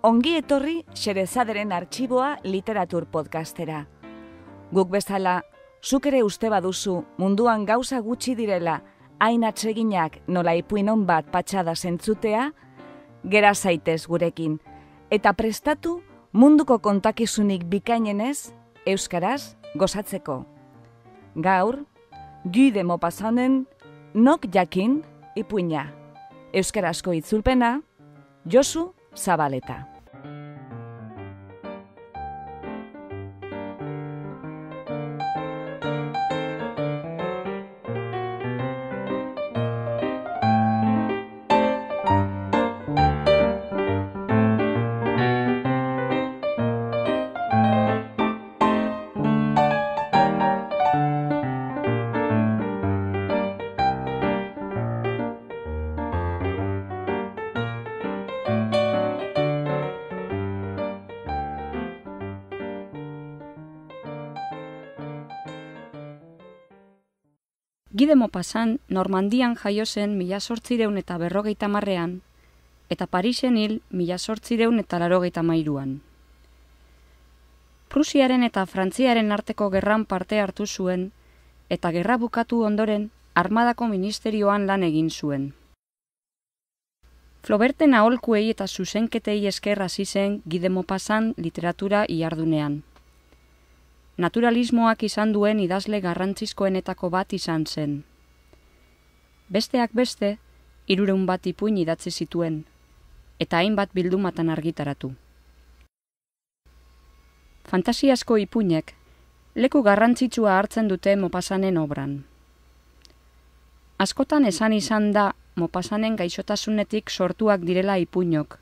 Ongi etorri Xerezaderen Artxiboa literatur podcastera. Guk bezala, zuk ere uste baduzu munduan gauza gutxi direla, hain atseginak nola ipuinon bat patxada zentzutea, gera zaitez gurekin, eta prestatu munduko kontakizunik bikainenez, euskaraz gozatzeko. Gaur, Guy de Maupassantren Nok jakin ipuina. Euskarazko itzulpena, Josu Zabaleta. Guy de Maupassant Normandian jaio zen 1850ean eta Parisen hil 1883an. Prusiaren eta Frantziaren arteko gerran parte hartu zuen eta gerra bukatu ondoren armadako ministerioan lan egin zuen. Flauberten aholkuei eta zuzenketei esker hasi zen Guy de Maupassant literatura ihardunean. Naturalismoak izan duen idazle garrantzizkoenetako bat izan zen. Besteak beste, 300 bat ipuin idatzi zituen, eta hainbat bildumatan argitaratu. Fantasiazko ipuinek leku garrantzitsua hartzen dute Maupassantren obran. Askotan esan izan da Maupassantren gaixotasunetik sortuak direla ipuinok,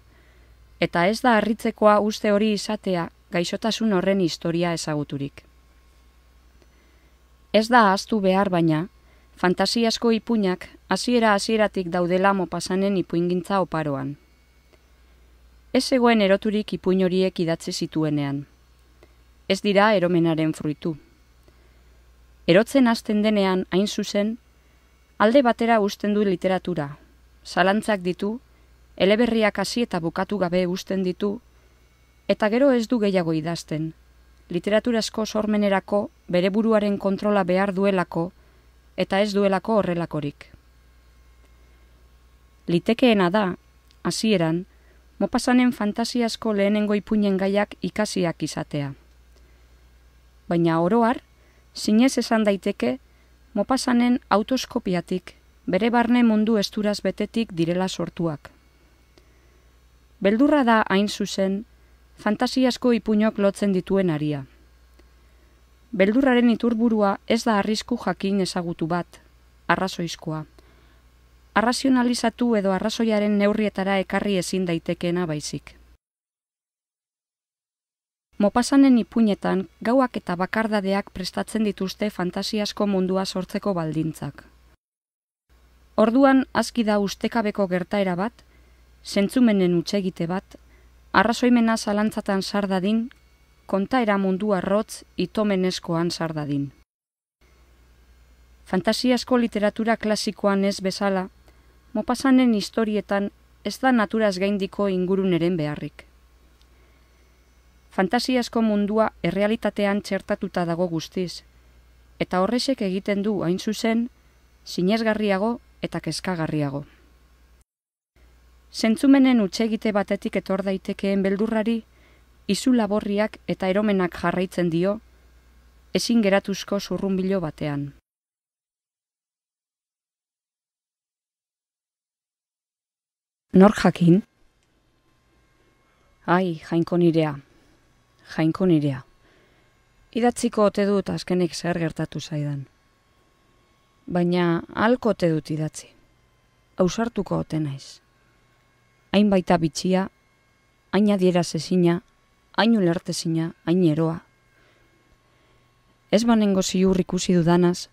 eta ez da harritzekoa uste hori izatea gaixotasun horren historia ezaguturik. Ez da ahaztu behar baina, fantasiazko ipuinak hasieratik daudela Maupassantren ipuingintza oparoan. Ez zegoen eroturik ipuin horiek idatzi zituenean. Ez dira eromenaren fruitu. Erotzen hasten denean, hain zuzen, alde batera uzten du literatura, zalantzak ditu, eleberriak hasi eta bukatu gabe uzten ditu, eta gero ez du gehiago idazten, literaturazko sormenerako bere buruaren kontrola behar duelako eta ez duelako horrelakorik. Litekeena da, hasieran, Maupassantren fantasiazko lehenengo ipuinen gaiak ikasiak izatea. Baina oro har, zinez esan daiteke, Maupassantren autoskopiatik, bere barne mundu esturaz betetik direla sortuak. Beldurra da hain zuzen, fantasiazko ipuinok lotzen dituen aria. Beldurraren iturburua ez da arrisku jakin ezagutu bat, arrazoizkoa. Arrazionalizatu edo arrazoiaren neurrietara ekarri ezin daitekeena baizik. Maupassantren ipuinetan gauak eta bakardadeak prestatzen dituzte fantasiazko mundua sortzeko baldintzak. Orduan aski da ustekabeko gertaera bat, zentzumenen hutsegite bat, arrazoimena zalantzatan sar dadin, kontaera mundu arrotz itomenezkoan sar dadin. Fantasiazko literatura klasikoan ez bezala, Maupassantren historietan ez da naturaz gaindiko inguruneren beharrik. Fantasiazko mundua errealitatean txertatuta dago guztiz, eta horrexek egiten du hain zuzen, sinesgarriago eta kezkagarriago. Zentzumenen hutsegite batetik etor daitekeen beldurrari, izu laborriak eta eromenak jarraitzen dio, ezin geratuzko zurrunbilo batean. Nor jakin? Ai, jainko nirea. Idatziko ote dut azkenik zer gertatu zaidan. Baina ahalko ote dut idatzi. Ausartuko ote naiz. Hain baita bitxia, hain adierazezina, hain ulertezina, hain eroa. Ez banengo ziur ikusi dudanaz,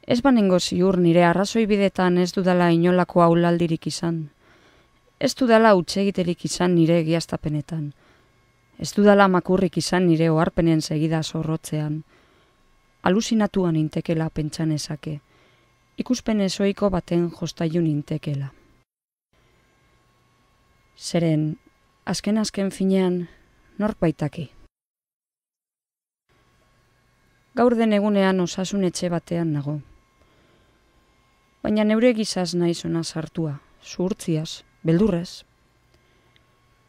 ez banengo ziur nire arrazoi bidetan ez dudala inolako aulaldirik izan, ez dudala hutsegiterik izan nire egiaztapenetan, ez dudala makurrik izan nire oharpenen segida zorrotzean, alusinatuan intekela pentsan ezake, ikuspen ezoiko baten jostailu nintekela. Zeren, azken finean nork baitaki. Gaur den egunean osasun etxe batean nago. Baina neure gizaz naiz ona sartua, zuhurtziaz, beldurrez.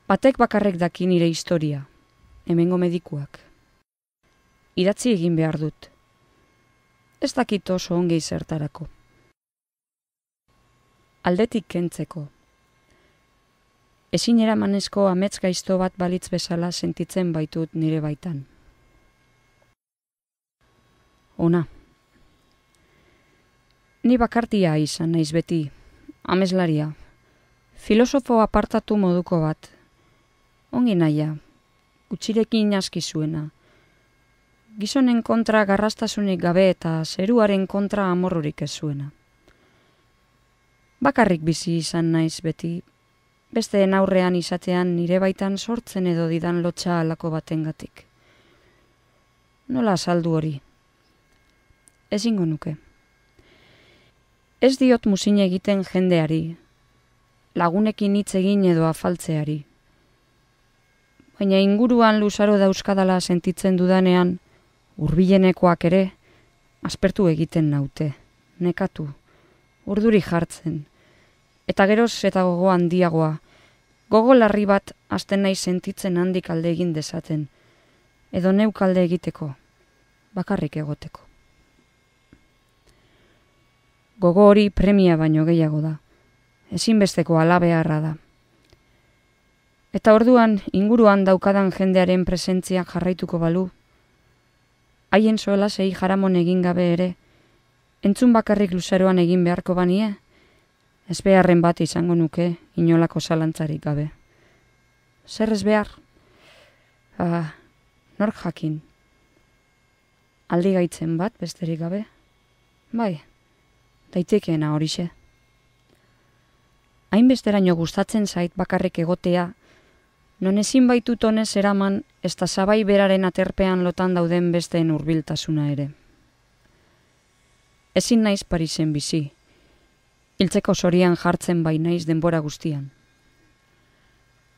Batek bakarrek daki nire historia, hemengo medikuak. Idatzi egin behar dut. Ez dakit oso ongi zertarako. Aldetik kentzeko. Ezin eramanezko amets gaizto bat balitz bezala sentitzen baitut nire baitan. Ona. Ni bakartia izan naiz beti, ameslaria, filosofo apartatu moduko bat. Ongi naia, gutxirekin aski zuena. Gizonen kontra garrastasunik gabe eta zeruaren kontra amorrurik ez zuena. Bakarrik bizi izan naiz beti, besteen aurrean izatean nire baitan sortzen edo didan lotxa alako batengatik. Nola azaldu hori? Ezingo nuke. Ez diot muzin egiten jendeari, lagunekin hitz egin edo afaltzeari. Baina inguruan luzaro dauzkadala sentitzen dudanean, hurbilenekoak ere, aspertu egiten naute, nekatu, urduri jartzen, eta geroz eta gogo handiagoa, gogo larri bat hasten nahi sentitzen handik alde egin dezaten, edo neuk alde egiteko, bakarrik egoteko. Gogo hori premia baino gehiago da, ezinbesteko alabeharra da. Eta orduan inguruan daukadan jendearen presentziak jarraituko balu, haien solasei jaramon egin gabe ere, entzun bakarrik luzaroan egin beharko banie, ez beharren bat izango nuke inolako zalantzarik gabe. Zer ez behar? Nork jakin? Aldi gaitzen bat besterik gabe? Bai, daitekeena horixe. Hainbesteraino gustatzen zait bakarrik egotea, non ezin baitut honez eraman ez da zabai beraren aterpean lotan dauden besteen hurbiltasuna ere. Ezin naiz Parisen bizi, hiltzeko zorian jartzen bai naiz denbora guztian.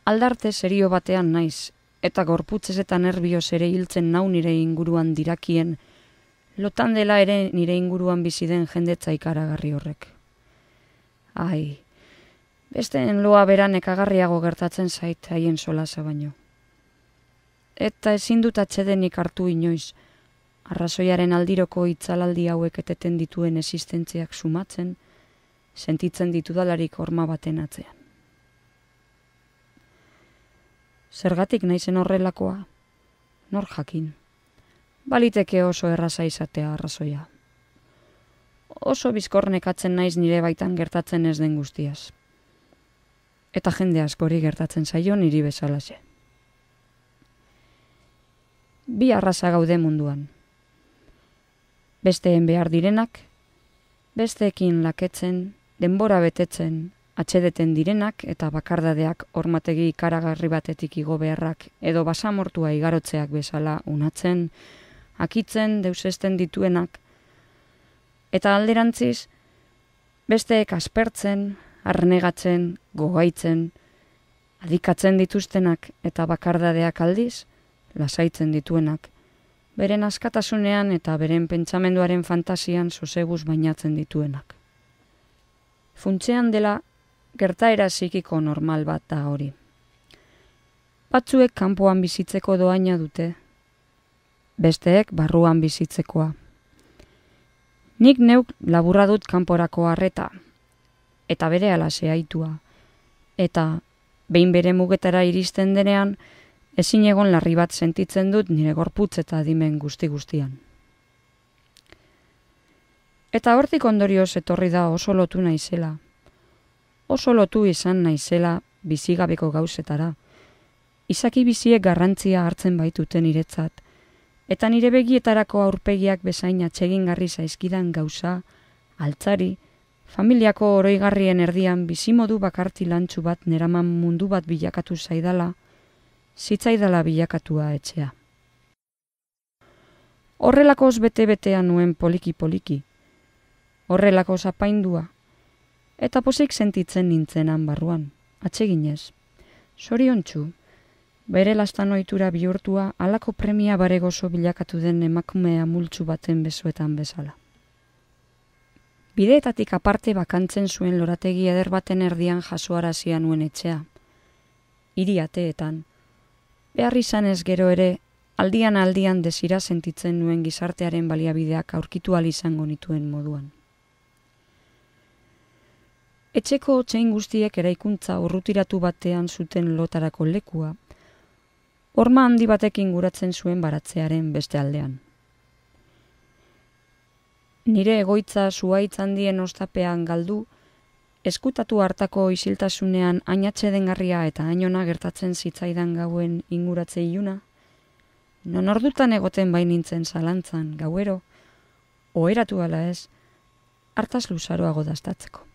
Aldarte serio batean naiz, eta gorputzez eta nerbioz ere hiltzen nau nire inguruan dirakien, lotan dela ere nire inguruan bizi den jendetza ikaragarri horrek. Ai, besteen loa beran ekagarriago gertatzen zait haien solasa baino. Eta ezin dut atsedenik hartu inoiz, arrazoiaren aldiroko itzalaldi hauek eteten dituen existentziak sumatzen, sentitzen ditudalarik horma baten atzean. Zergatik naizen horrelakoa? Nor jakin? Baliteke oso erraza izatea arrazoia. Oso bizkornekatzen naiz nire baitan gertatzen ez den guztiaz. Eta jende askori gertatzen zaio niri bezalaxe. Bi arraza gaude munduan. Besteen behar direnak, besteekin laketzen, denbora betetzen, atxedeten direnak eta bakardadeak hormategi ikaragarri batetik igo beharrak edo basamortua igarotzeak bezala unatzen, akitzen, deusesten dituenak, eta alderantziz, besteek aspertzen, arnegatzen, gogaitzen, adikatzen dituztenak eta bakardadeak aldiz, lasaitzen dituenak, beren askatasunean eta beren pentsamenduaren fantasian soseguz bainatzen dituenak. Funtsean dela, gertaera psikiko normal bat da hori. Batzuek kanpoan bizitzeko doaina dute, besteek barruan bizitzekoa. Nik neuk laburra dut kanporako harreta, eta bere alase aitua, eta behin bere mugetara iristen denean, ezin egon larri bat sentitzen dut nire gorputz eta adimen guzti-guztian. Eta hortik ondorioz etorri da oso lotu naizela. Oso lotu izan naizela bizigabeko gauzetara. Izaki biziek garrantzia hartzen baituten niretzat, eta nire begietarako aurpegiak bezain atsegingarri zaizkidan gauza, altzari, familiako oroigarrien erdian bizimodu bakarti lantzu bat neraman mundu bat bilakatu zaidala, zitzaidala bilakatua etxea. Horrelakoz bete-betea nuen poliki-poliki, horrelakoz apaindua, eta pozik sentitzen nintzenan barruan, atseginez, Zoriontsu, bere lastan ohitura bihurtua halako premia baregoso bilakatu den emakumea multzu baten besoetan bezala. Bideetatik aparte bakantzen zuen lorategi eder baten erdian jasoarazia nuen etxea. Hiri ateetan, behar izanez gero ere, aldian desira sentitzen nuen gizartearen baliabideak aurkitu ahal izango nituen moduan. Etxeko hotzein guztiek eraikuntza urrutiratu batean zuten lotarako lekua, horma handi batekin guratzen zuen baratzearen beste aldean. Nire egoitza zuhaitz handien ostapean galdu, eskutatu hartako isiltasunean ainatsedengarria eta ainona gertatzen zitzaidan gauen inguratze iluna, non ordutan egoten bainintzen zalantzan gauero, oheratu ala ez, hartaz luzaroago dastatzeko.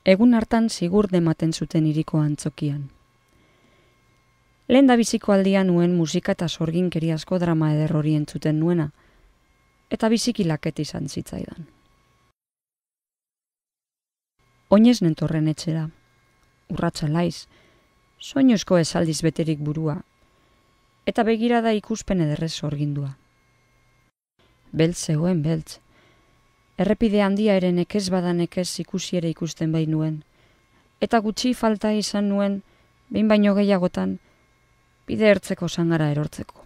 Egun hartan zigur dematen zuten hiriko antzokian. Lehen da biziko aldian nuen musika eta sorginkeri asko drama eder hori entzuten nuena, eta bizikilaket izan zitzaidan. Oinez nentorren etxera, urratsa laiz, soinuzko esaldiz beterik burua, eta begirada ikuspen ederrez sorgindua. Beltz zegoen beltz, errepide handia ere nekez bada nekez ikusi ere ikusten bai nuen, eta gutxi falta izan nuen, behin baino gehiagotan, bide ertzeko sangara erortzeko.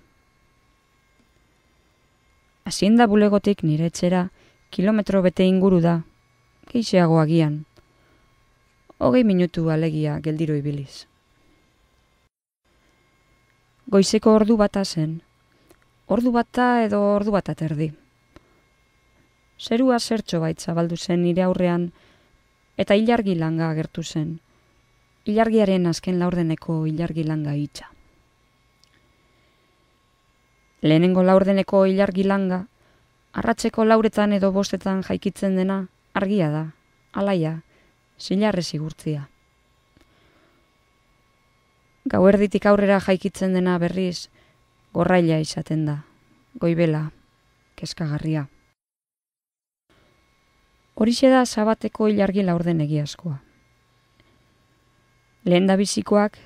Hazienda bulegotik nire etxera, kilometro bete inguru da, gehixeago agian, 20 minutu alegia geldiro ibiliz. Goizeko ordu bata zen, ordu bata edo ordu bata terdi. Zerua zertxo bait zabaldu zen nire aurrean, eta ilargi langa agertu zen, ilargiaren azken laurdeneko ilargi langa hitza. Lehenengo laurdeneko ilargi langa, arratseko lauretan edo bostetan jaikitzen dena, argia da, alaia, zilarre zigurtzia. Gauerditik aurrera jaikitzen dena berriz, gorraila izaten da, goibela, kezkagarria. Horixe da sabateko ilargi laurden egiazkoa. Lehen da bizikoak,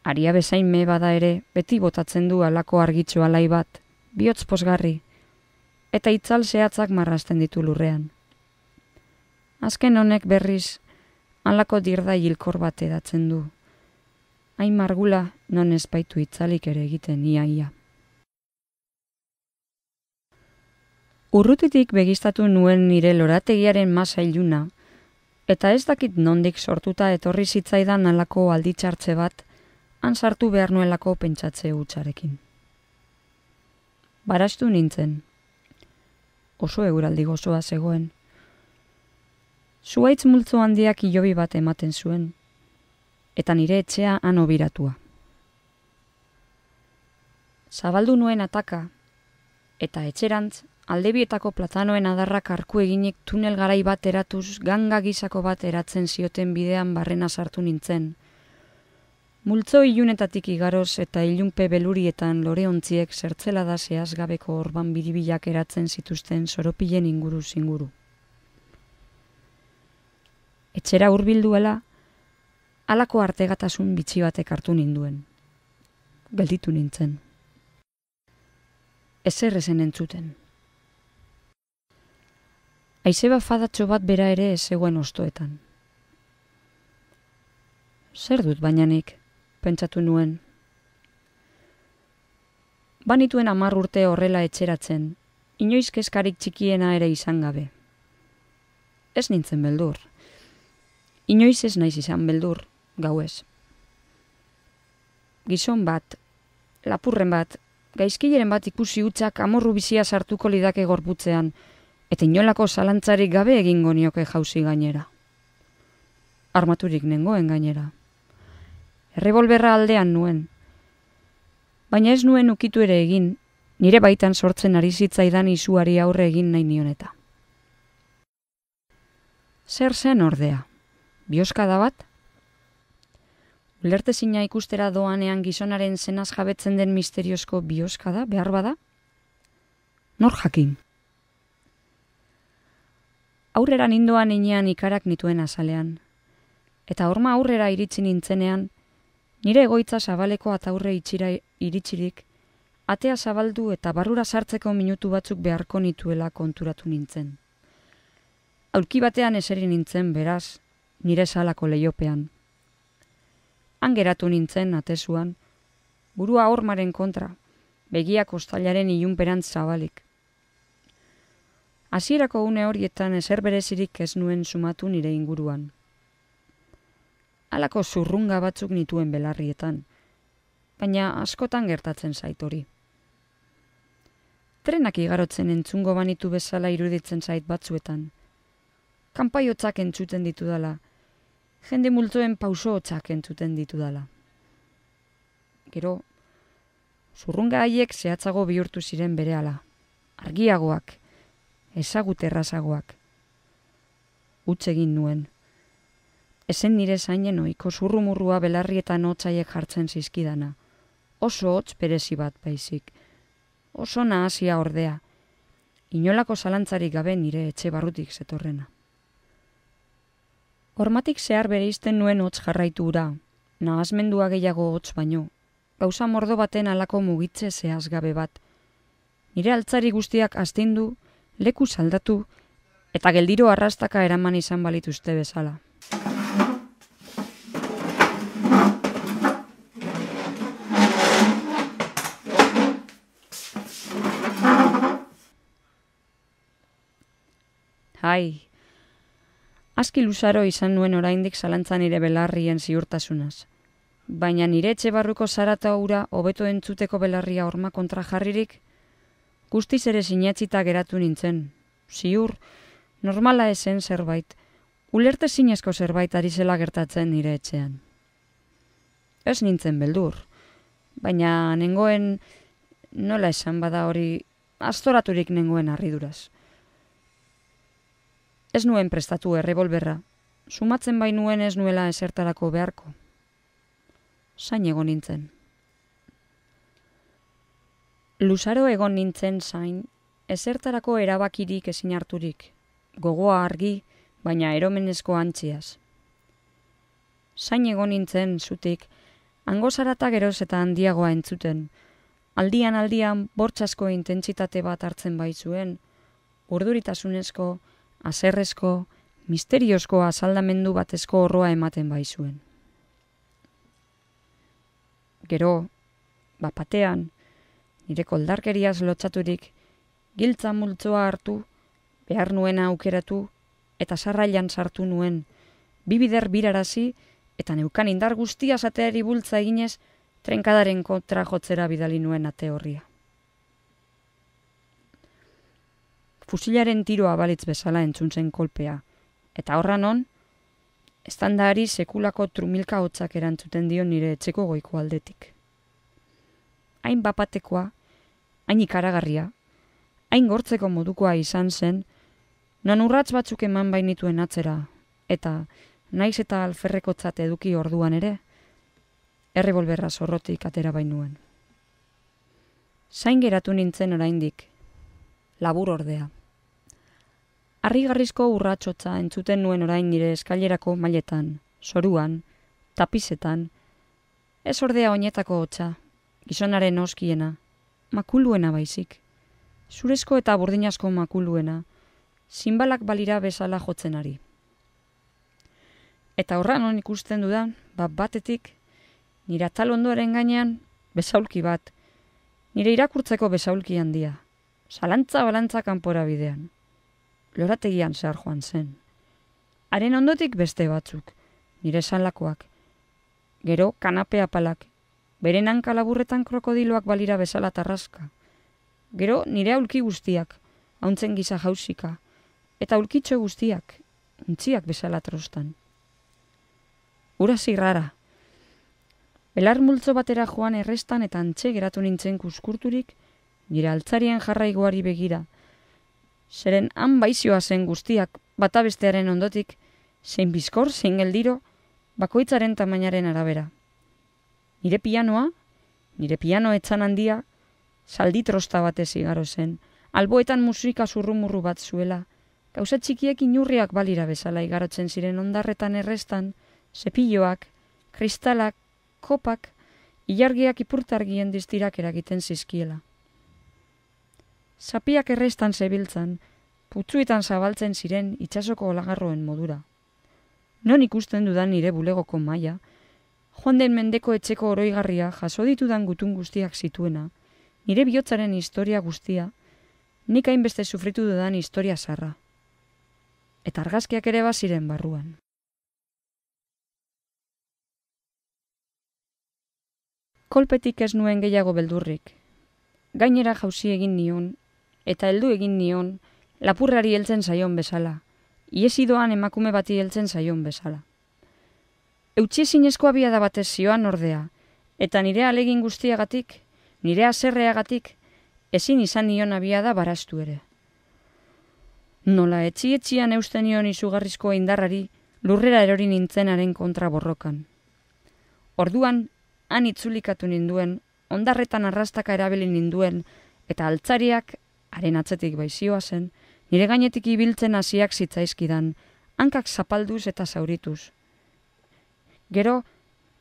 aria bezain me bada ere, beti botatzen du alako argitxo alai bat, bihotz pozgarri, eta itzal zehatzak marrazten ditu lurrean. Azken honek berriz, alako dirda hilkor bat edatzen du. Hain margula, non ez baitu itzalik ere egiten ia. Urrutitik begistatu nuen nire lorategiaren masa iluna, eta ez dakit nondik sortuta etorri zitzaidan alako alditxartze bat, han sartu behar nuelako pentsatze hutsarekin. Barastu nintzen. Oso eguraldi gozoa zegoen. Zuhaitz multzo handiak hilobi bat ematen zuen, eta nire etxea han obiratua. Zabaldu nuen ataka, eta etxerantz, aldebietako platanoen adarrak arku eginik tunel garai bat eratuz ganga gisako bat eratzen zioten bidean barrena sartu nintzen. Multzo ilunetatik igaroz eta ilunpe belurietan loreontziek zertzelada zehazgabeko orban biribilak eratzen zituzten soropilen inguru. Etxera hurbilduela, halako artegatasun bitxi batek hartu ninduen. Gelditu nintzen. Ezer ezen entzuten. Haizeba fadatxo bat bera ere ez zegoen ostoetan. Zer dut baina nik, pentsatu nuen. Banituen 10 urte horrela etxeratzen, inoiz kezkarik txikiena ere izan gabe. Ez nintzen beldur. Inoiz ez naiz izan beldur, gauez. Gizon bat, lapurren bat, gaizkileren bat ikusi hutsak amorru bizia sartuko lidake gorputzean, eta inolako zalantzarik gabe egingo nioke jauzi gainera. Armaturik nengoen gainera. Errebolberra aldean nuen. Baina ez nuen ukitu ere egin, nire baitan sortzen ari zitzaidan izuari aurre egin nahi nioneta. Zer zen ordea? Bioskada bat? Ulertezina ikustera doanean gizonaren zenaz jabetzen den misteriozko bioskada, behar bada? Nor jakin? Aurrera nindoan inean ikarak nituen azalean, eta horma aurrera iritsi nintzenean, nire egoitza zabaleko ataurre itxira iritsirik, atea zabaldu eta barrura sartzeko minutu batzuk beharko nituela konturatu nintzen. Aulki batean eseri nintzen beraz, nire salako leiopean. Han geratu nintzen atezuan, burua hormaren kontra, begiak ostalaren ilunperantz zabalik. Hasierako une horietan ezer berezirik ez nuen sumatu nire inguruan. Halako zurrunga batzuk nituen belarrietan, baina askotan gertatzen zait hori. Trenak igarotzen entzungo banitu bezala iruditzen zait batzuetan. Kanpaiotzak entzuten ditudala, jende multzoen pauso hotzak entzuten ditudala. Gero, zurrunga haiek zehatzago bihurtu ziren berehala, argiagoak, ezagut errazagoak. Huts egin nuen. Ezen nire zainen ohiko zurrumurrua belarrietan hotzaiek jartzen zizkidana. Oso hotz berezi bat baizik. Oso nahasia ordea. Inolako zalantzarik gabe nire etxe barrutik zetorrena. Hormatik zehar bereizten nuen hotz jarraitu ura, nahasmendua gehiago hotz baino, gauza mordo baten halako mugitze zehazgabe bat. Nire altzari guztiak astindu, leku saldatu, eta geldiro arrastaka eraman izan balituzte bezala. Hai, aski luzaro izan nuen oraindik zalantzan nire belarrien ziurtasunaz. Baina nire etxe barruko zarata ura hobeto entzuteko belarria horma kontra jarririk, guztiz ere sinetxita geratu nintzen. Ziur, normala esen zerbait, ulerte zinezko zerbait ari zela gertatzen nire etxean. Ez nintzen beldur, baina nengoen, nola esan bada hori, astoraturik nengoen harriduraz. Ez nuen prestatu errebolberra, sumatzen bai nuen ez nuela esertarako beharko. Zain egon nintzen. Luzaro egon nintzen zain, esertarako erabakirik ezin harturik, gogoa argi, baina eromenezko antziaz. Zain egon nintzen zutik, hango zarata geroz eta handiagoa entzuten, aldian bortxasko intentsitate bat hartzen baizuen, urduritasunezko, haserrezko, misteriozko azaldamendu batezko horroa ematen baizuen. Gero, bapatean, nire koldarkeriaz lotxaturik, giltza multzoa hartu, behar nuena aukeratu, eta sarrailan sartu nuen, bibider birarazi, eta neukan indar guztia zateari bultza eginez, trenkadaren kontra jotzera bidali nuen ate horria. Fusilaren tiroa balitz bezala entzun zen kolpea, eta horra non, estandari sekulako trumilka hotzak erantzuten dio nire etxeko goiko aldetik. Hain bapatekoa, hain ikaragarria, hain gortzeko modukoa izan zen, non urratz batzuk eman bainituen atzera, eta naiz eta alferrekotzat eduki orduan ere, errebolberra zorrotik atera bainuen. Zain geratu nintzen oraindik, labur ordea. Harrigarrizko urratxotza entzuten nuen orain nire eskailerako mailetan, zoruan, tapizetan, ez ordea oinetako hotza, gizonaren oskiena, makuluena baizik, zurezko eta burdinazko makuluena, zinbalak balira bezala jotzen ari. Eta horra non ikusten dudan, batetik, nire atal ondoaren gainean, besaulki bat, nire irakurtzeko besaulki handia, zalantza kanpora bidean. Lorategian zehar joan zen. Haren ondotik beste batzuk, nire salakoak. Gero kanape apalak, beren hanka laburretan krokodiloak balira bezala tarraska. Gero nire aulki guztiak, hauntzen giza jausika, eta aulkitxo guztiak, untziak bezala trostan. Ura zirrara. Belar multzo batera joan errestan eta antxe geratu nintzen kuskurturik, nire altzarien jarraigoari begira, zeren han baizioa zen guztiak, bata bestearen ondotik, zein bizkor, zein geldiro, bakoitzaren tamainaren arabera. Nire piano etzan handia, zaldi trosta batez igaro zen, alboetan musika zurrumurru bat zuela, gauza txikiek inurriak balira bezala igarotzen ziren ondarretan errestan, Zepilloak, kristalak, kopak, ilargiak ipurtargien diztirak eragiten zizkiela. Zapiak errestan zebiltzan, putzuetan zabaltzen ziren itsasoko olagarroen modura. Non ikusten dudan nire bulegoko maila, joan den mendeko etxeko oroigarria jaso ditudan gutun guztiak zituena, nire bihotzaren historia guztia, nik hainbeste sufritu dudan historia zarra. Eta argazkiak ere baziren barruan. Kolpetik ez nuen gehiago beldurrik. Gainera jauzi egin nion, eta heldu egin nion, lapurrari heltzen zaion bezala, iesi doan emakume bati heltzen zaion bezala. Eutxiezinezko abiada batez zioan ordea, eta nire alegin guztiagatik, nire haserreagatik, ezin izan nion abiada barastu ere. Nola etxian eusten nion izugarrizko indarrari, lurrera erori nintzenaren kontra borrokan. Orduan, han itzulikatu ninduen, ondarretan arrastaka erabili ninduen, eta altzariak, haren atzetik baizioa zen, nire gainetik ibiltzen hasiak zitzaizkidan, hankak zapalduz eta zaurituz. Gero,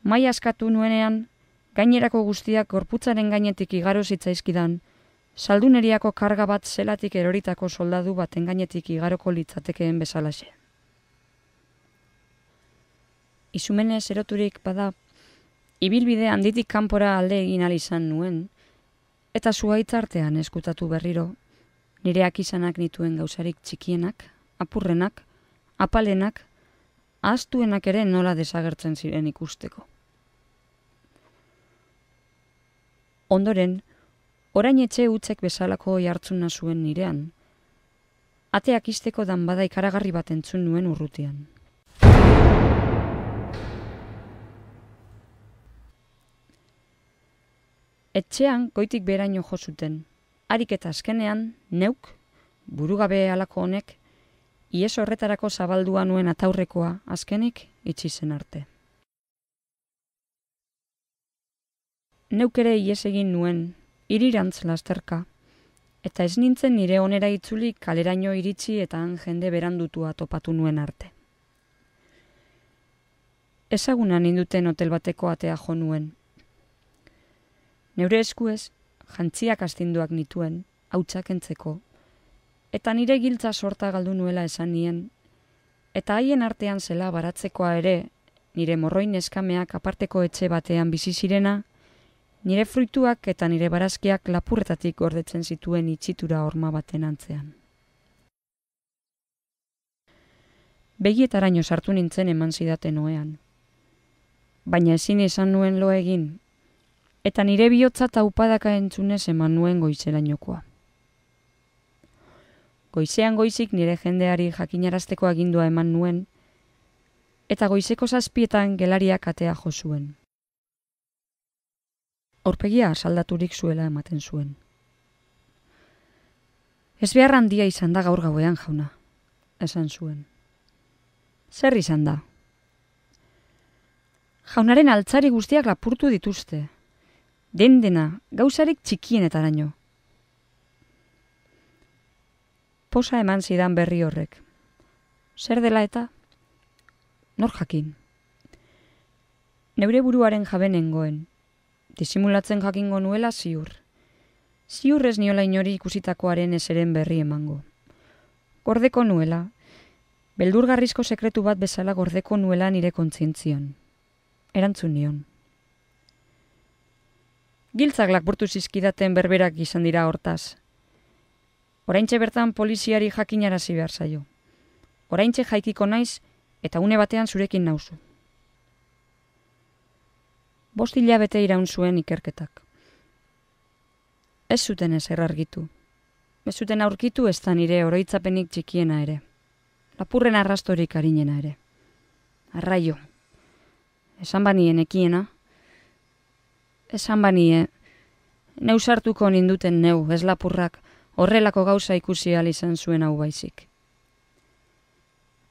mai askatu nuenean, gainerako guztiak gorputzaren gainetik igaro zitzaizkidan, salduneriako karga bat zelatik eroritako soldadu baten gainetik igaroko litzatekeen bezalaxe. Izumenez eroturik bada, ibilbide handitik kanpora alde egin ahal izan nuen, eta zuhaitz artean eskutatu berriro, nireak izanak nituen gauzarik txikienak, apurrenak, apalenak, ahaztuenak ere nola desagertzen ziren ikusteko. Ondoren, orain etxe hutsek bezalako jartzuna zuen nirean, ateak isteko danbada ikaragarri bat entzun nuen urrutian. Etxean goitik beraino jo zuten, harik eta azkenean, neuk, burugabe halako honek, ies horretarako zabaldua nuen ataurrekoa azkenik itxi zen arte. Neuk ere ies egin nuen, hirirantz lasterka, eta ez nintzen nire onera itzuli kaleraino iritsi eta han jende berandutua topatu nuen arte. Ezaguna ninduten hotel bateko atea jo nuen. Neure eskuez, jantziak astinduak nituen, hautsak entzeko, eta nire giltza sorta galdu nuela esan nien, eta haien artean zela baratzekoa ere, nire morroin eskameak aparteko etxe batean bizi zirena, nire fruituak eta nire barazkiak lapurretatik gordetzen zituen itxitura horma baten antzean. Begietaraino sartu nintzen eman zidaten ohean. Baina ezin izan nuen lo egin, eta nire bihotza taupadaka entzunez eman nuen goizerainokoa. Goizean goizik nire jendeari jakinarazteko agindua eman nuen, eta goizeko 7 gelariak atea jo zuen. Aurpegia asaldaturik zuela ematen zuen. Ez behar handia izan da gaur gauean, jauna, esan zuen. Zer izan da? Jaunaren altzari guztiak lapurtu dituzte. Dena, gauzarik txikienetaraino. Posa eman zidan berri horrek. Zer dela eta? Nor jakin. Neure buruaren jabe nengoen. Disimulatzen jakingo nuela ziur. Ziur ez niola inori ikusitakoaren ezeren berri emango. Gordeko nuela, beldurgarrizko sekretu bat bezala gordeko nuela nire kontzientzian. Erantzun nion. Giltzak lapurtu zizkidaten berberak izan dira hortaz. Oraintxe bertan poliziari jakinarazi behar zaio. Oraintxe jaikiko naiz eta une batean zurekin nauzu. 5 hilabete iraun zuen ikerketak. Ez zuten ezer argitu. Ez zuten aurkitu ez da nire oroitzapenik txikiena ere. Lapurren arrastorik arinena ere. Arraio. Esan banien ekiena. Esan banie, neu sartuko ninduten neu, ez lapurrak, horrelako gauza ikusi ahal izan zuen hau baizik.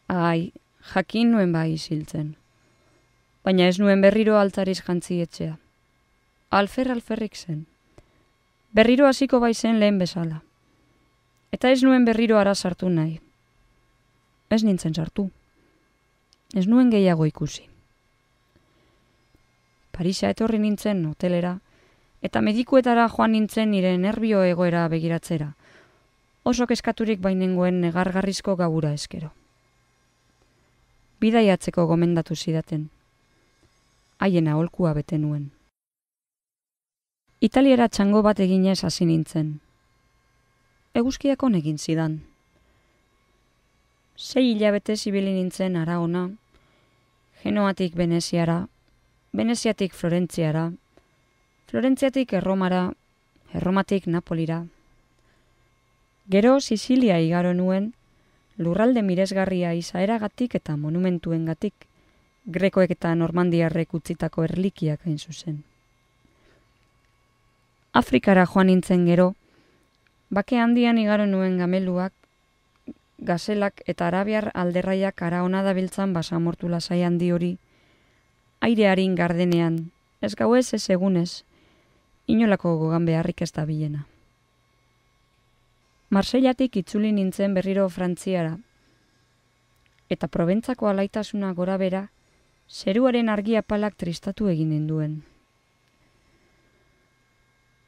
Ai, jakin nuen bai isiltzen. Baina ez nuen berriro altzariz jantzi etxea. Alferrik zen. Berriro hasiko baizen lehen bezala. Eta ez nuen berriro ara sartu nahi. Ez nintzen sartu. Ez nuen gehiago ikusi. Parisa etorri nintzen hotelera, eta medikuetara joan nintzen nire nerbio egoera begiratzera. Oso kezkaturik bainengoen negargarrizko gabura eskero. Bidaiatzeko gomendatu zidaten. Haien aholkua bete nuen. Italiara txango bat eginez hasi nintzen. Eguzkiak egin zidan. 6 hilabete ibili nintzen Aragona, Genoatik Veneziara, Veneziatik Florentziara, Florentziatik Erromara, Erromatik Napolira. Gero Sicilia igaro nuen, lurralde miresgarria izaeragatik eta monumentuengatik, grekoek eta normandiarrek utzitako erlikiak hain zuzen. Afrikara joan nintzen gero, bake handian igaro nuen gameluak, gazelak eta arabiar alderraiak Aragona dabiltzan basamortu lasai handi hori, airearin gardenean, ez gauez ez egunez, inolako gogan beharrik ez da bilena. Marseillatik itzuli nintzen berriro Frantziara, eta Proventzako alaitasuna gora bera, zeruaren argi apalak tristatu egin ninduen.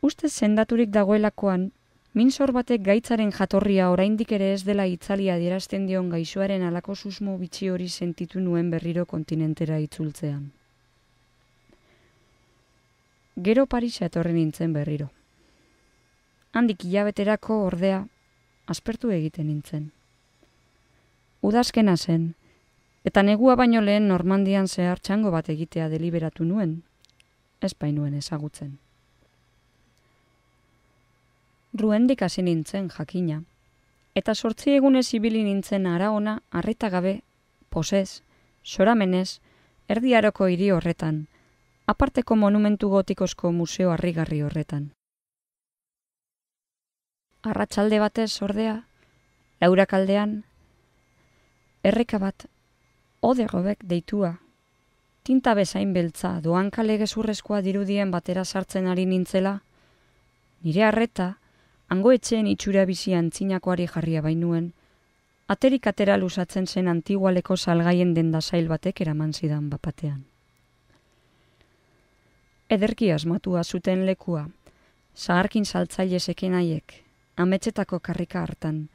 Ustez sendaturik dagoelakoan, minsor batek gaitzaren jatorria oraindik ere ez dela itzali adierazten dion gaixoaren halako susmo bitxi hori sentitu nuen berriro kontinentera itzultzean. Gero Parisa etorri nintzen berriro. Handik hilabeterako ordea, aspertu egiten nintzen. Udazkena zen, eta negua baino lehen Normandian zehar txango bat egitea deliberatu nuen, ez bainuen ezagutzen. Ruendik hasi nintzen jakina, eta 8 egunez ibili nintzen Aragona harrita gabe, posez, soramenez, Erdi Aroko hiri horretan, aparteko monumentu gotikozko museo harrigarri horretan. Arratsalde batez ordea, Laurakaldean, erreka bat, Odegobek deitua, tinta bezain beltza doankale gezurrezkoa dirudien batera sartzen ari nintzela, nire harreta, hango etxeen itxura bizi antzinakoari jarria bainuen, aterik atera luzatzen zen antigualeko salgaien dendasail batek eraman zidan bapatean. Ederki asmatua zuten lekua, zaharkin saltzaile zekenaiek, ametsetako karrika hartan,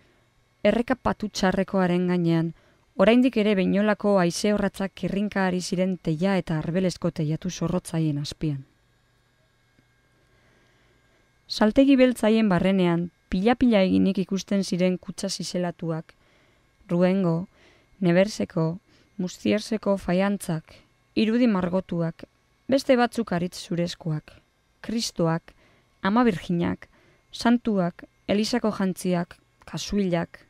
erreka patutxarrekoaren gainean, oraindik ere beinolako haize horratzak kirrinka ari ziren teia eta arbelezko teiatu zorrotzaien azpian. Saltegi beltzaien barrenean, pila-pila eginik ikusten ziren kutsa zizelatuak, Ruengo, Neberseko, Mustierseko faiantzak, irudi margotuak, beste batzuk aritz zurezkoak, Kristoak, Ama Birjinak, Santuak, Elisako jantziak, kasuilak,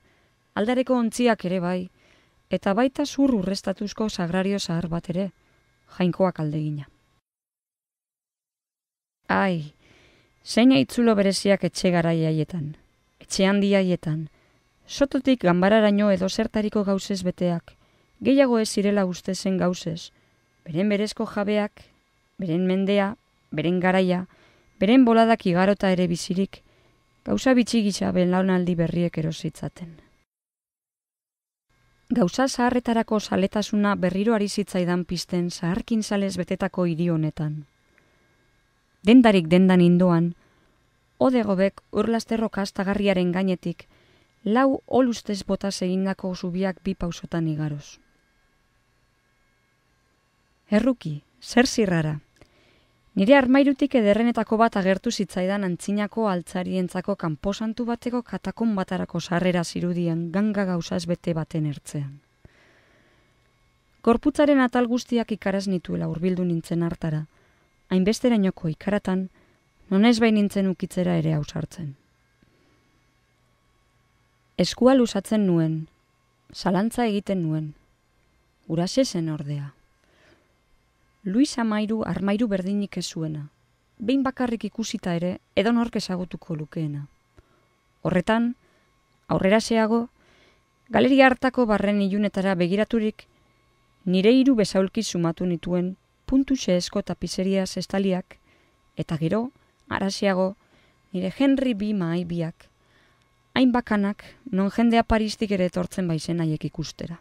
aldareko ontziak ere bai, eta baita zur urrestatuzko sagrario zahar bat ere, jainkoak aldegina. Ai, zeina itzulo bereziak etxe garai haietan, etxe handi haietan, sototik ganbararaino edo zertariko gauzez beteak, gehiago ez zirela uste zen gauzez, beren berezko jabeak, beren mendea, beren garaia, beren boladak igarota ere bizirik, gauza bitxi gisa belaunaldi berriek erositzaten. Gauza zaharretarako zaletasuna berriro ari zitzaidan pizten zaharkin zalez betetako hiri honetan. Dendarik dendan indoan, Odegobek urlasterro kastagarriaren gainetik, 4 olustez botaz egindako zubiak 2 pausotan igaroz. Erruki, zer zirrara. Nire armairutik ederrenetako bat agertu zitzaidan antzinako altzarientzako kanposantu bateko katakon batarako sarrera zirudien ganga gauzaz bete baten ertzean. Gorputzaren atal guztiak ikaraz nituela hurbildu nintzen hartara, hainbesterainoko ikaratan, nonez bain nintzen ukitzera ere ausartzen. Eskua luzatzen nuen, zalantza egiten nuen, uraxe zen ordea. Luis Amairu armairu berdinik ez zuena, behin bakarrik ikusita ere edonork ezagutuko lukeena. Horretan, aurrera zeago, galeria hartako barren ilunetara begiraturik, nire 3 besaulki sumatu nituen puntu xeesko tapizeriaz estaliak, eta gero, araziago, nire Henry B. mahaibiak, hain bakanak, non jendea Paristik ere etortzen baizen haiek ikustera.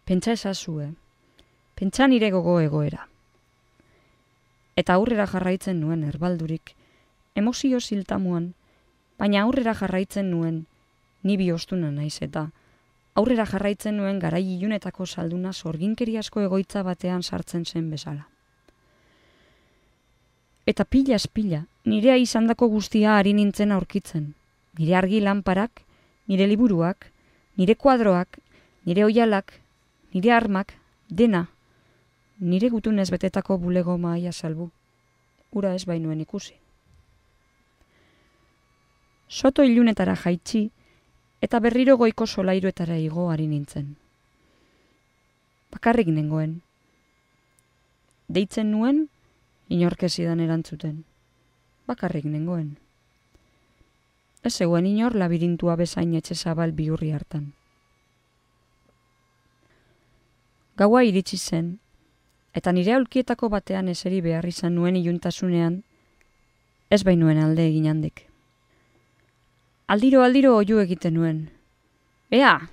Pentsa ezazue, pentsa nire gogo egoera. eta aurrera jarraitzen nuen erbaldurik, emozio ziltamuan, baina aurrera jarraitzen nuen, ni bihostuna naiz eta, aurrera jarraitzen nuen garai ilunetako salduna sorginkeri asko egoitza batean sartzen zen bezala. Eta pila, nirea izandako guztia ari nintzen aurkitzen, nire argi lanparak, nire liburuak, nire kuadroak, nire oialak, nire armak, dena, nire gutunez betetako bulego mahaia salbu, ura ez bainuen ikusi. Soto ilunetara jaitsi, eta berriro goiko solairuetara igo ari nintzen. Bakarrik nengoen. Deitzen nuen, inork ez zidan erantzuten. Bakarrik nengoen. Ez zegoen inor labirintua bezain etxe zabal bihurri hartan. Gaua iritsi zen, eta nire aulkietako batean eseri behar izan nuen iluntasunean, ez bainuen alde egin handik. Aldiro oihu egiten nuen. Ea,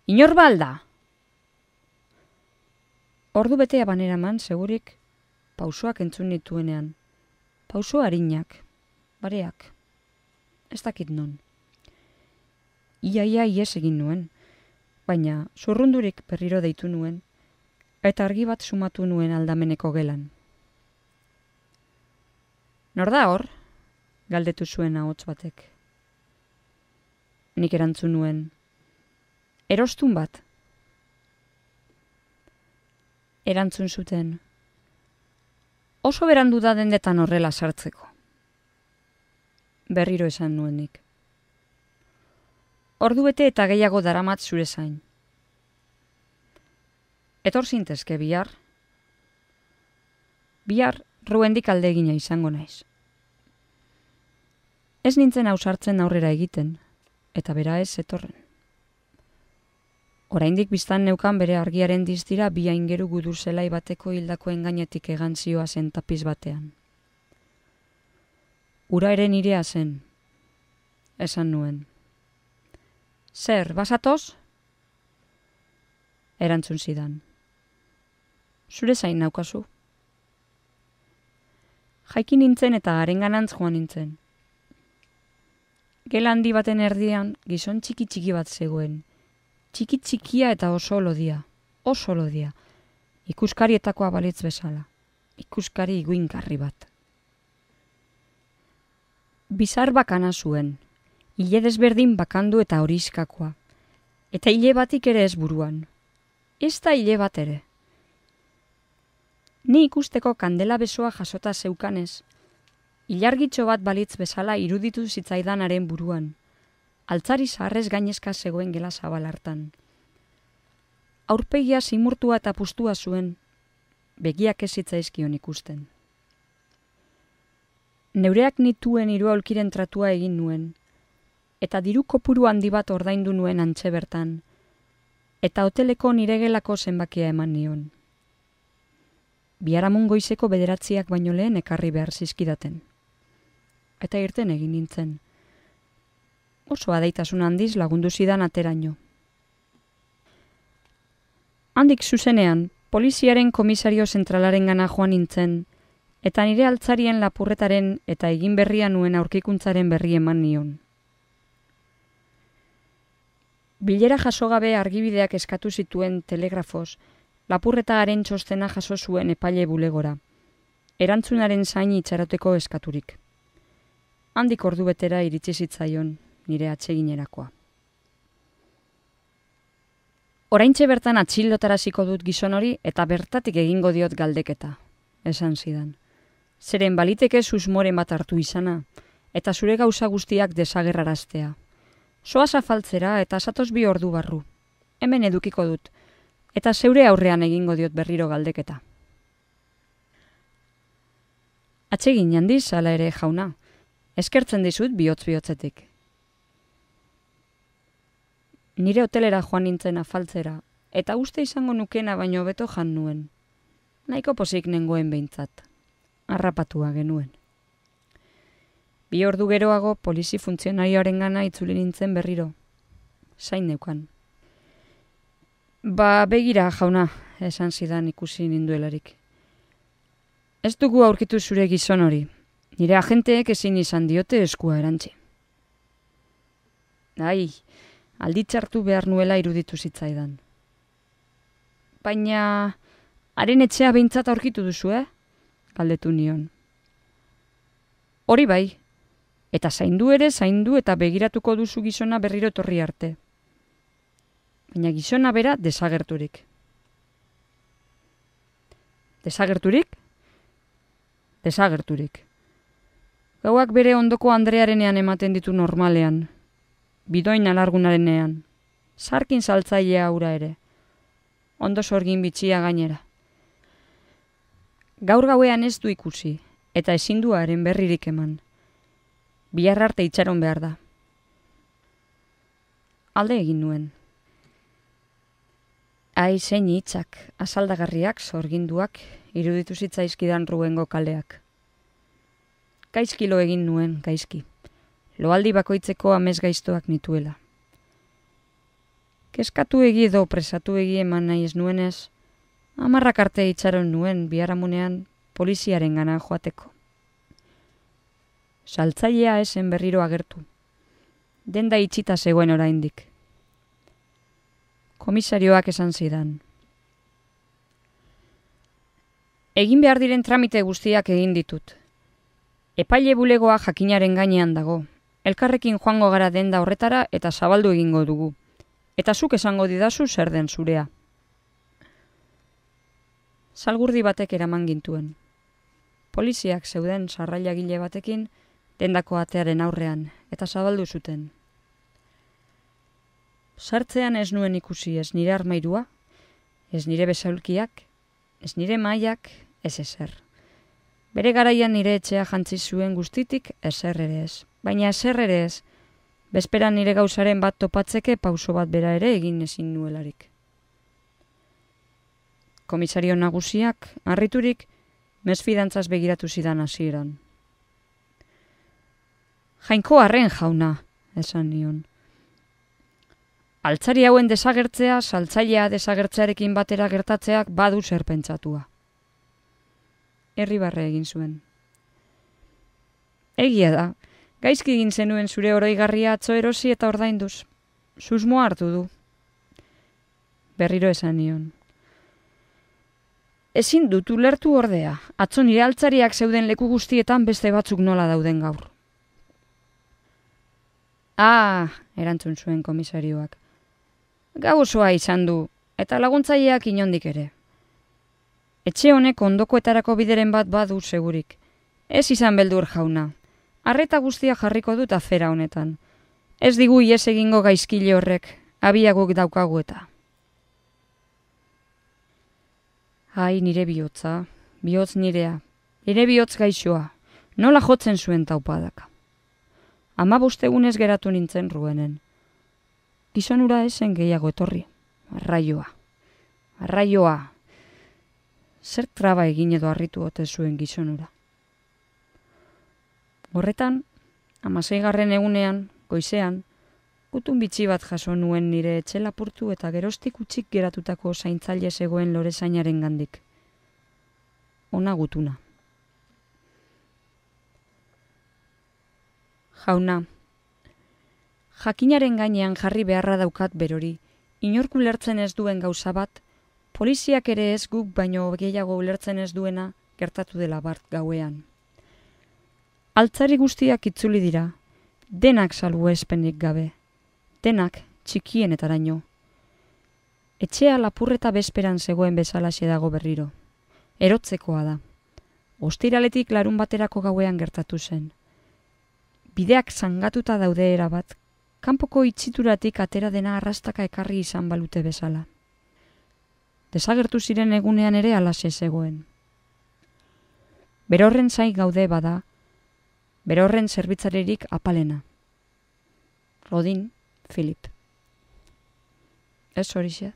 inor balda! Ordu betea baneraman, segurik, pausoak entzun nituenean. Pauso harinak, bareak. Ez dakit non. Ia ies egin nuen, baina zurrundurik berriro deitu nuen, eta argi bat sumatu nuen aldameneko gelan. Nor da hor? Galdetu zuen ahots batek. Nik erantzun nuen. Erostun bat. Erantzun zuten. Oso berandu da dendetan horrela sartzeko. Berriro esan nuenik. Ordu bete eta gehiago daramat zure zain. Etor zintezke bihar. Bihar ruendik alde egina izango naiz. Ez nintzen ausartzen aurrera egiten, eta bera ez etorren. Oraindik biztan neukan bere argiaren diztira bi aingeru gudur zelai bateko hildakoen gainetik egan zioa zen tapiz batean. Ura ere nirea zen, esan nuen. Zer, basatoz? Erantzun zidan. Zure zain naukazu. Jaiki nintzen eta harenganantz joan nintzen. Gela handi baten erdian gizon txiki bat zegoen. Txikia eta oso lodia. Ikuskarietakoa balitz bezala. Ikuskari iguinkarri bat. Bizar bakana zuen. Ile desberdin bakandu eta horiskakoa. Eta ile batik ere ez buruan. Ez da ile bat ere. Ni ikusteko kandela besoa jasota zeukanez, ilargitxo bat balitz bezala iruditu zitzaidanaren buruan, altzari zaharrez gainezka zegoen gela zabal hartan. Aurpegia zimurtua eta pustua zuen, begiak ez zitzaizkion ikusten. Neureak nituen hiru aulkiren tratua egin nuen, eta diru kopuru handi bat ordaindu nuen antxe bertan, eta hoteleko nire gelako zenbakia eman nion. Biharamun goizeko 9 baino lehen ekarri behar zizkidaten. Eta irten egin nintzen. Oso adaitasun handiz lagundu zidan ateraino. Handik zuzenean, poliziaren komisario zentralaren gana joan nintzen, eta nire altzarien lapurretaren eta egin berria nuen aurkikuntzaren berri eman nion. Bilera jasogabe argibideak eskatu zituen telegrafoz, lapurretaren txostena jaso zuen epaile bulegora, erantzunaren zain itxaroteko eskaturik. Handik ordu betera iritsi zitzaion nire atseginerakoa. Oraintxe bertan atxilotaraziko dut gizon hori eta bertatik egingo diot galdeketa, esan zidan. Zeren baliteke susmoren bat hartu izana, eta zure gauza guztiak desagerraraztea. Zoaz afaltzera eta zatoz 2 ordu barru. Hemen edukiko dut, eta zeure aurrean egingo diot berriro galdeketa. Atsegin handiz, hala ere jauna, eskertzen dizut bihotz-bihotzetik. Nire hotelera joan nintzen afaltzera, eta uste izango nukena baino beto jan nuen. Nahiko pozik nengoen behintzat, harrapatua genuen. 2 ordu geroago polizi funtzionarioaren gana itzuli nintzen berriro. Zain neukan. Ba, begira, jauna, esan zidan ikusi ninduelarik. Ez dugu aurkitu zure gizon hori. Nire agenteek ezin izan diote eskua erantzi. Ai, alditzartu behar nuela iruditu zitzaidan. Baina, haren etxea behintzat aurkitu duzu, galdetu nion. Hori bai, eta zaindu eta begiratuko duzu gizona berriro etorri arte. Baina gizona bera desagerturik. Desagerturik? Desagerturik. Gauak bere ondoko Andrearenean ematen ditu normalean. Bidoin alargunarenean. Sarkin saltzailea hura ere. Ondo sorgin bitxia gainera. Gaur gauean ez du ikusi, eta ezin du haren berririk eman. Bihar arte itxaron behar da. Alde egin nuen. Ai, zein hitzak, asaldagarriak, sorginduak, iruditu zitzaizkidan Rubengo kaleak. Gaizkilo egin nuen, gaizki. Loaldi bakoitzeko amesgaiztoak nituela. Keskatu egi edo presatu egi eman nahi ez nuenez, 10 arte itxaron nuen biharamunean poliziaren gana joateko. Saltzailea esen berriro agertu. Denda itxita zegoen oraindik. Komisarioak esan zidan. Egin behar diren tramite guztiak egin ditut. Epaile bulegoa jakinaren gainean dago. Elkarrekin joango gara denda horretara eta zabaldu egingo dugu. Eta zuk esango didazu zer den zurea. Salgurdi batek eraman gintuen. Poliziak zeuden sarrailagile batekin dendako atearen aurrean eta zabaldu zuten. Sartzean ez nuen ikusi ez nire armairua, ez nire besaulkiak, ez nire mailak, ez ezer. Bere garaian nire etxea jantzi zuen guztitik ezer ere ez. Baina ezer ere ez, bezperan nire gauzaren bat topatzeke pauso bat bera ere egin ezin nuelarik. Komisario nagusiak, harriturik, mesfidantzaz begiratu zidan hasieran. Jainko arren jauna, esan nion. Altzari hauen desagertzea, saltzailea desagertzearekin batera gertatzeak badu zer pentsatua. Irribarre egin zuen. Egia da, gaizki egin zenuen zure oroigarria atzo erosi eta ordainduz. Susmoa hartu du. Berriro esan nion. Ezin dut ulertu ordea, atzo nire altzariak zeuden leku guztietan beste batzuk nola dauden gaur. Erantzun zuen komisarioak. Gau osoa izan du, eta laguntzaileak inondik ere. Etxe honek ondokoetarako bideren bat badu segurik. Ez izan beldur jauna. Arreta guztia jarriko dut afera honetan. Ez digu ies egingo gaizkile horrek, abiaguk daukagu eta. Ai, nire bihotza, bihotz nirea, nire bihotz gaixoa, nola jotzen zuen taupadaka. 15 egunez geratu nintzen Ruenen. Gizonura esen gehiago etorri. Arraioa. Zer traba egin edo harritu ote zuen gizonura. Horretan, 16. egunean, goizean, gutun bitxi bat jaso nuen nire etxe lapurtu eta geroztik utzik geratutako zaintzaile zegoen lorezainaren gandik. Ona gutuna. Jauna, jakinaren gainean jarri beharra daukat berori, inork ulertzen ez duen gauza bat, poliziak ere ez guk baino gehiago ulertzen ez duena gertatu dela bart gauean. Altzari guztiak itzuli dira, denak salbuespenik gabe, denak txikienetaraino. Etxea lapurreta bezperan zegoen bezalaxe dago berriro. Erotzekoa da. Ostiraletik larun baterako gauean gertatu zen. Bideak zangatuta daude erabat, kanpoko itxituratik atera dena arrastaka ekarri izan balute bezala. Desagertu ziren egunean ere alaxe zegoen. Berorren zain gaude bada, berorren zerbitzarerik apalena. Rodin, Philip. Ez horixe.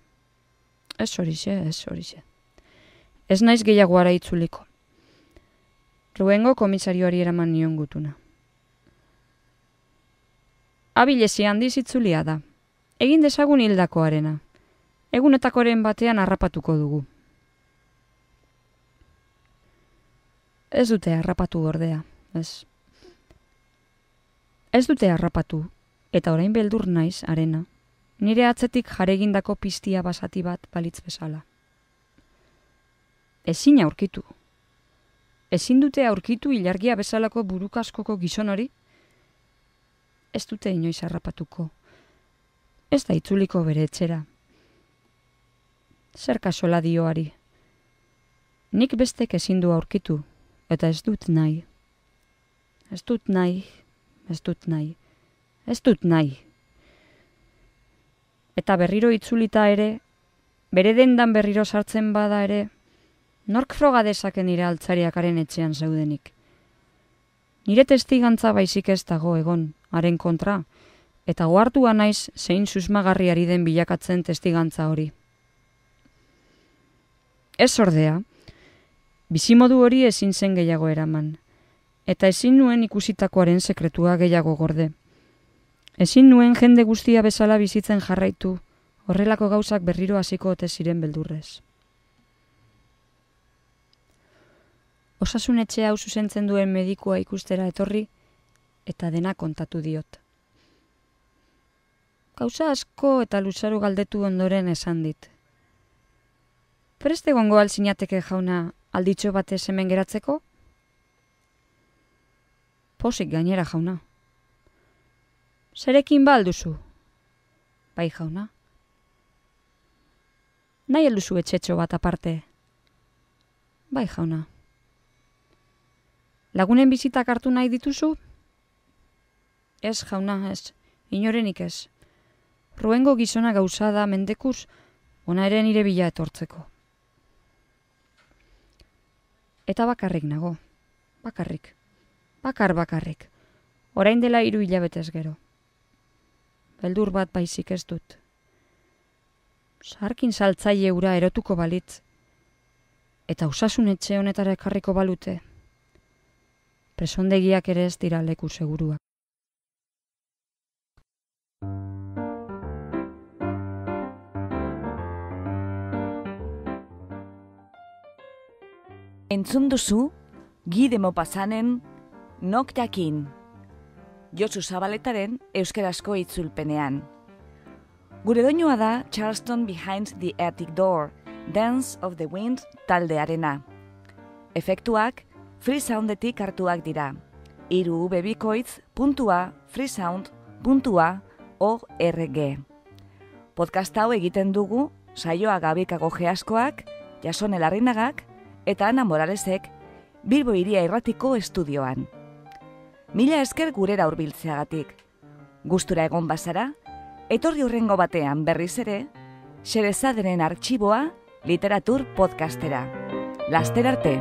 Ez naiz gehiago ara itzuliko. Rubengo komisarioari eraman nion gutuna. Abilezi handiz itzulia da. Egin dezagun hildakoarena. Egunetakoren batean harrapatuko dugu. Ez dute harrapatu ordea, ez. Ez dute harrapatu, eta orain beldur naiz, arena, nire atzetik jaregindako piztia basati bat balitz bezala. Ezin aurkitu. Ezin dute aurkitu ilargia bezalako burukaskoko gizon hori? Ez dute inoiz harrapatuko. Ez da itzuliko bere etxera. Zer kasola dioari. Nik bestek ezin du aurkitu, eta ez dut nahi. Ez dut nahi, ez dut nahi, ez dut nahi. Eta berriro itzulita ere, bere dendan berriro sartzen bada ere, nork froga dezaken nire altzariakaren etxean zeudenik. Nire testigantza baizik ez dago egon, haren kontra, eta ohartua naiz zein susmagarriari den bilakatzen testigantza hori. Ez ordea, bizimodu hori ezin zen gehiago eraman, eta ezin nuen ikusitakoaren sekretua gehiago gorde. Ezin nuen jende guztia bezala bizitzen jarraitu, horrelako gauzak berriro hasiko ote ziren beldurrez. Osasun etxe hau zuzentzen duen medikua ikustera etorri, eta dena kontatu diot. Gauza asko eta luzaru galdetu ondoren esan dit. Prest egongo alzinateke jauna alditxo batez hemen geratzeko? Posik gainera jauna. Zerekin ba alduzu? Bai jauna. Nahi alduzu etxetxo bat aparte? Bai jauna. Lagunen bizitak hartu nahi dituzu? Ez jauna, ez. Inorenik ez. Ruengo gizona gauza da mendekuz, ona ere nire bila etortzeko. Eta bakarrik nago. Bakarrik. Bakarrik. Orain dela 3 hilabetez gero. Beldur bat baizik ez dut. Sarkin saltzaile ura erotuko balitz. Eta osasun etxe honetara ekarriko balute. Presondegiak ere ez dira leku seguruak. Entzun duzu, Guy de Maupassantren Nok Jakin, Josu Zabaletaren euskarazko itzulpenean. Gure doinua da Charleston Behind the Attic Door, Dance of the Wind taldearena. Efektuak Freesoundetik hartuak dira. 3www.freesound.org. Podcast hau egiten dugu saioa Gabikago Geaskoak, Jason Elarrinagak eta Ana Moralesek Bilbo Hiria Irratiko estudioan. Mila esker gurera hurbiltzeagatik. Gustura egon bazara, etorri hurrengo batean berriz ere, Xerezaderen Artxiboa literatur podcastera. Laster arte!